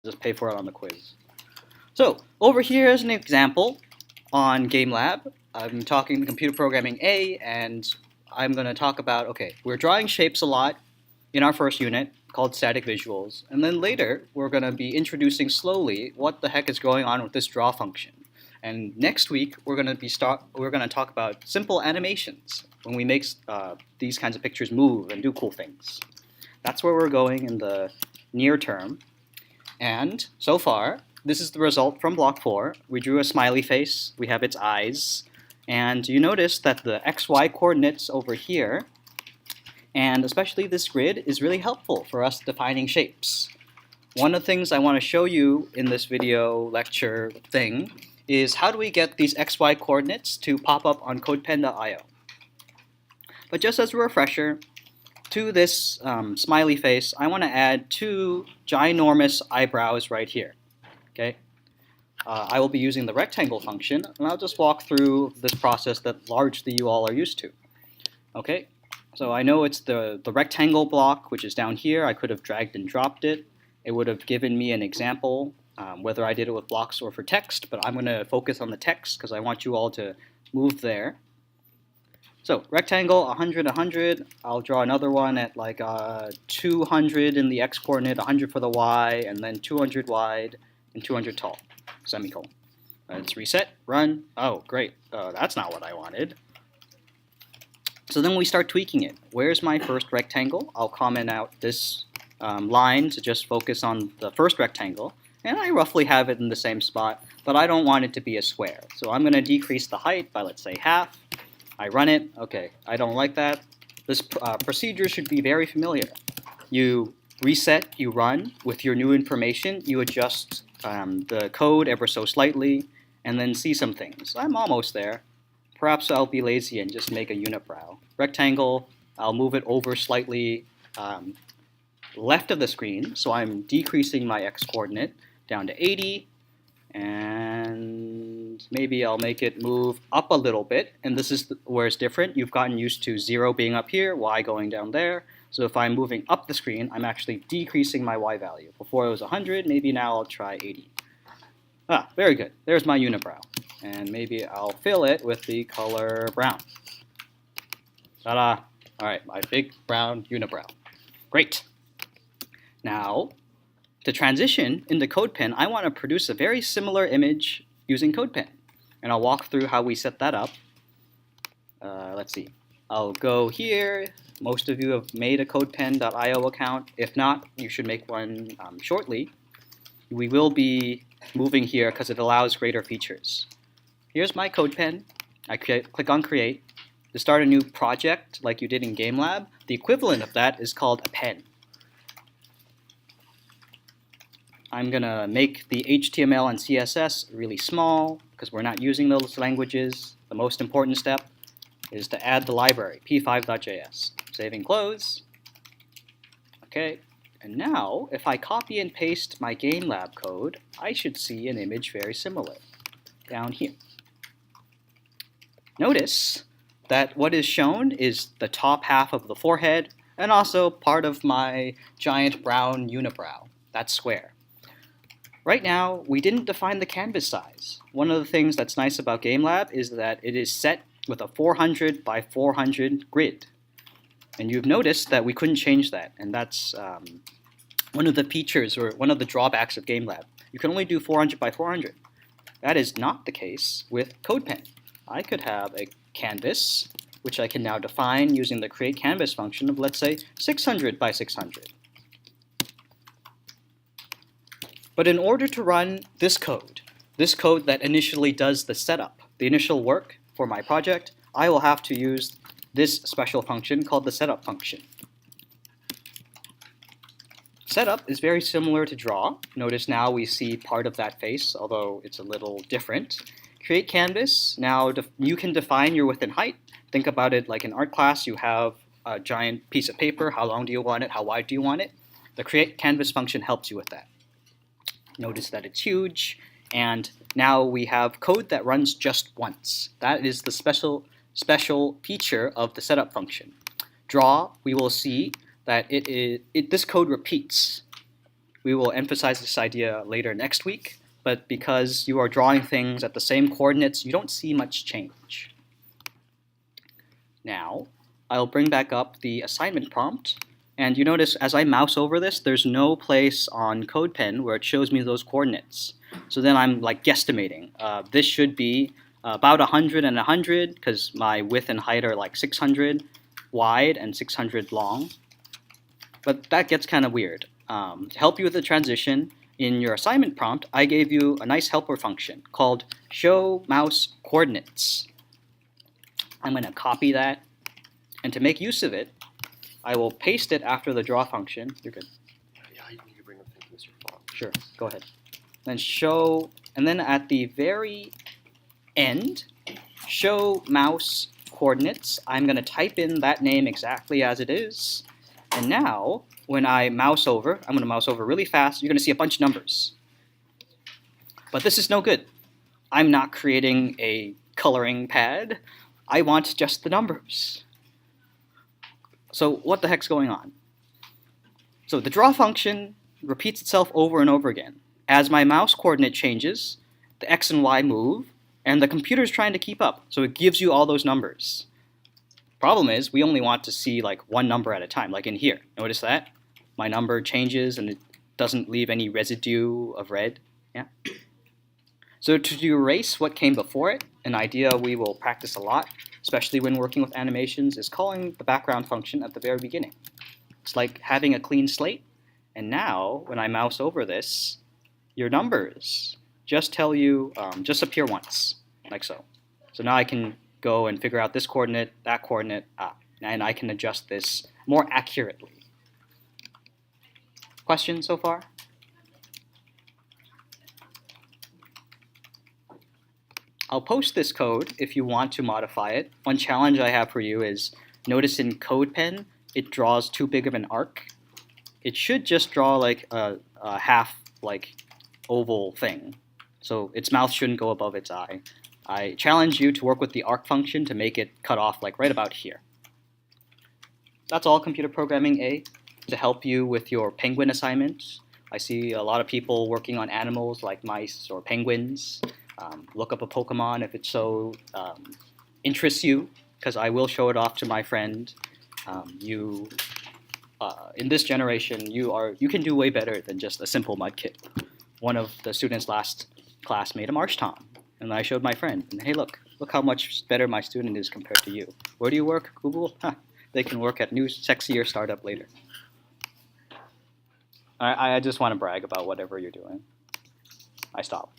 just pay for it on the quiz. So over here is an example on GameLab. I'm talking computer programming A, and I'm going to talk about, okay, we're drawing shapes a lot in our first unit called static visuals, and then later we're going to be introducing slowly what the heck is going on with this draw function. And next week we're going to talk about simple animations when we make these kinds of pictures move and do cool things. That's where we're going in the near term. And so far, this is the result from block 4. We drew a smiley face, we have its eyes, and you notice that the XY coordinates over here, and especially this grid, is really helpful for us defining shapes. One of the things I want to show you in this video lecture thing is how do we get these XY coordinates to pop up on Codepen.io. But just as a refresher, to this smiley face, I want to add 2 ginormous eyebrows right here. Okay, I will be using the rectangle function, and I'll just walk through this process that largely you all are used to. Okay, so I know it's the rectangle block, which is down here. I could have dragged and dropped it. It would have given me an example, whether I did it with blocks or for text, but I'm going to focus on the text because I want you all to move there. So rectangle, 100, 100. I'll draw another one at like 200 in the x-coordinate, 100 for the y, and then 200 wide and 200 tall, semicolon. Let's reset, run. Oh, great. That's not what I wanted. So then we start tweaking it. Where's my first rectangle? I'll comment out this line to just focus on the first rectangle. And I roughly have it in the same spot, but I don't want it to be a square. So I'm going to decrease the height by, let's say, half. I run it. Okay, I don't like that. This procedure should be very familiar. You reset, you run. With your new information, you adjust the code ever so slightly, and then see some things. I'm almost there. Perhaps I'll be lazy and just make a unibrow. Rectangle, I'll move it over slightly left of the screen, so I'm decreasing my x-coordinate down to 80, and maybe I'll make it move up a little bit, and this is where it's different. You've gotten used to 0 being up here, y going down there. So if I'm moving up the screen, I'm actually decreasing my y value. Before it was 100, maybe now I'll try 80. Ah, very good. There's my unibrow. And maybe I'll fill it with the color brown. Ta-da! All right, my big brown unibrow. Great. Now, to transition into Codepen, I want to produce a very similar image using Codepen. And I'll walk through how we set that up. Let's see. I'll go here. Most of you have made a Codepen.io account. If not, you should make one shortly. We will be moving here because it allows greater features. Here's my Codepen. I click on Create. To start a new project like you did in GameLab, the equivalent of that is called a pen. I'm going to make the HTML and CSS really small because we're not using those languages. The most important step is to add the library, p5.js. Save and close. Okay, and now if I copy and paste my GameLab code, I should see an image very similar down here. Notice that what is shown is the top half of the forehead and also part of my giant brown unibrow. That's square. Right now, we didn't define the canvas size. One of the things that's nice about GameLab is that it is set with a 400 by 400 grid. And you've noticed that we couldn't change that, and that's one of the features or one of the drawbacks of GameLab. You can only do 400 by 400. That is not the case with Codepen. I could have a canvas, which I can now define using the create canvas function of, let's say, 600 by 600. But in order to run this code that initially does the setup, the initial work for my project, I will have to use this special function called the setup function. Setup is very similar to draw. Notice now we see part of that face, although it's a little different. Create canvas, now you can define your width and height. Think about it like in art class, you have a giant piece of paper. How long do you want it? How wide do you want it? The create canvas function helps you with that. Notice that it's huge, and now we have code that runs just once. That is the special feature of the setup function. Draw, we will see that this code repeats. We will emphasize this idea later next week, but because you are drawing things at the same coordinates, you don't see much change. Now, I'll bring back up the assignment prompt, and you notice as I mouse over this, there's no place on Codepen where it shows me those coordinates. So then I'm like guesstimating. This should be about 100 and 100, because my width and height are like 600 wide and 600 long. But that gets kind of weird. To help you with the transition, in your assignment prompt, I gave you a nice helper function called showMouseCoordinates. I'm going to copy that, and to make use of it, I will paste it after the draw function. You're good. Yeah, you need to bring up things your font. Sure, go ahead. Then show, and then at the very end, showMouseCoordinates. I'm going to type in that name exactly as it is. And now, when I mouse over, I'm going to mouse over really fast, you're going to see a bunch of numbers. But this is no good. I'm not creating a coloring pad. I want just the numbers. So what the heck's going on? So the draw function repeats itself over and over again. As my mouse coordinate changes, the x and y move, and the computer's trying to keep up. So it gives you all those numbers. Problem is, we only want to see like one number at a time, like in here. Notice that? My number changes and it doesn't leave any residue of red. Yeah. So to erase what came before it, an idea we will practice a lot, especially when working with animations, is calling the background function at the very beginning. It's like having a clean slate, and now when I mouse over this, your numbers just tell you, just appear once, like so. So now I can go and figure out this coordinate, that coordinate, and I can adjust this more accurately. Questions so far? I'll post this code if you want to modify it. One challenge I have for you is, notice in Codepen, it draws too big of an arc. It should just draw like a half like oval thing. So its mouth shouldn't go above its eye. I challenge you to work with the arc function to make it cut off like right about here. That's all Computer Programming A. To help you with your penguin assignment, I see a lot of people working on animals like mice or penguins. Look up a Pokemon if it so interests you, because I will show it off to my friend. In this generation, you can do way better than just a simple mud kit. One of the students last class made a Marsh Tom, and I showed my friend, and hey, look how much better my student is compared to you. Where do you work? Google? Huh, they can work at new, sexier startup later. I just want to brag about whatever you're doing. I stop.